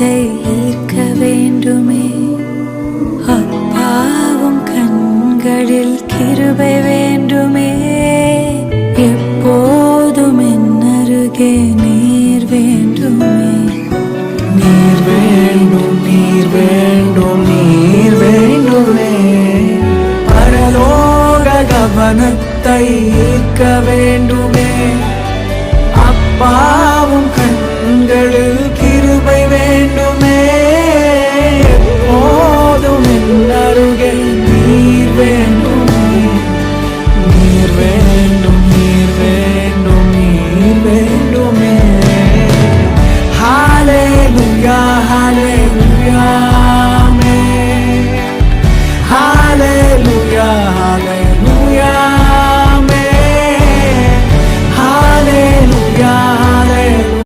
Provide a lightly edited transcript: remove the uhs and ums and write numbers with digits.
கவனத்தை ஈர்க்க வேண்டுமே. அப்பாவும் கண்களில் கிருபை வேண்டுமே. எப்போதும் என்னருகே நீர் வேண்டுமே. நீர் வேண்டும், நீர் வேண்டும், நீர் வேண்டுமே. பரலோக கவனத்தை ஈர்க்க வேண்டுமே. அப்பா